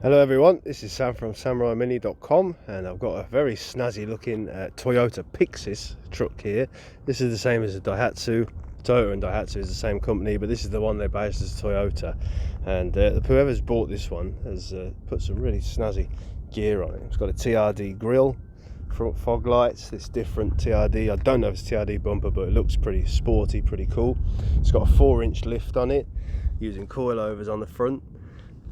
Hello everyone, this is Sam from SamuraiMini.com, and I've got a very snazzy looking Toyota Pixis truck here. This is the same as the Daihatsu. Toyota and Daihatsu is the same company, but this is the one they based as Toyota. And whoever's bought this one has put some really snazzy gear on it. It's got a TRD grille, front fog lights, this different TRD. I don't know if it's TRD bumper, but it looks pretty sporty, pretty cool. It's got a 4-inch lift on it, using coilovers on the front.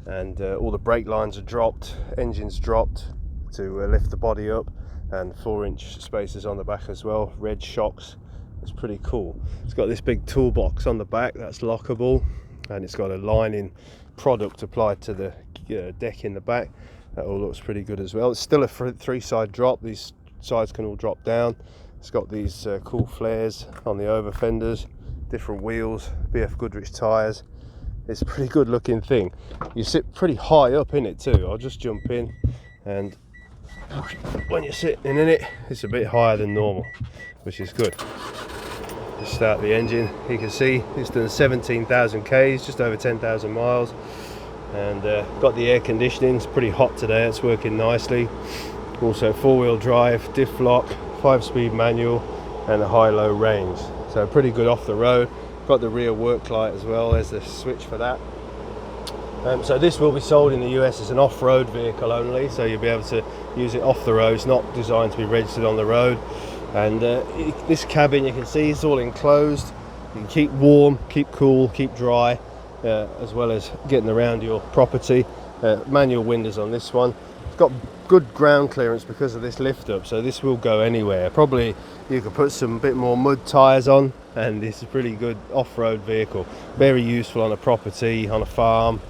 And all the brake lines are dropped, engines dropped to lift the body up, and 4-inch spacers on the back as well, red shocks. It's pretty cool. It's got this big toolbox on the back that's lockable, and it's got a lining product applied to the deck in the back. That all looks pretty good as well. It's still a 3-side drop. These sides can all drop down. It's got these cool flares on the over fenders, different wheels, BF Goodrich tyres. It's a pretty good looking thing. You sit pretty high up in it too. I'll just jump in, and when you're sitting in it, it's a bit higher than normal, which is good. Just start the engine. You can see it's done 17,000 Ks, just over 10,000 miles, and got the air conditioning. It's pretty hot today, it's working nicely. Also 4-wheel drive, Diff Lock, 5-speed manual, and a high-low range. So pretty good off the road. Got the rear work light as well. There's the switch for that. So this will be sold in the US as an off-road vehicle only, so you'll be able to use it off the road. It's not designed to be registered on the road. And this cabin, you can see, is all enclosed. You can keep warm, keep cool, keep dry, as well as getting around your property. Manual windows on this one. It's got good ground clearance because of this lift up, so this will go anywhere. Probably you could put some bit more mud tyres on, and it's a pretty good off-road vehicle. Very useful on a property, on a farm,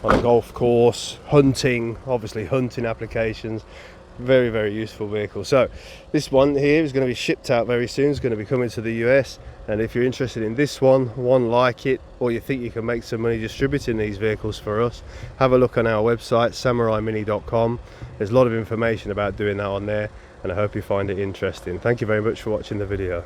on a golf course, hunting, obviously hunting applications. Very, very useful vehicle. So this one here is going to be shipped out very soon. It's going to be coming to the US, and if you're interested in this one like it, or you think you can make some money distributing these vehicles for us, have a look on our website, SamuraiMini.com. There's a lot of information about doing that on there, and I hope you find it interesting. Thank you very much for watching the video.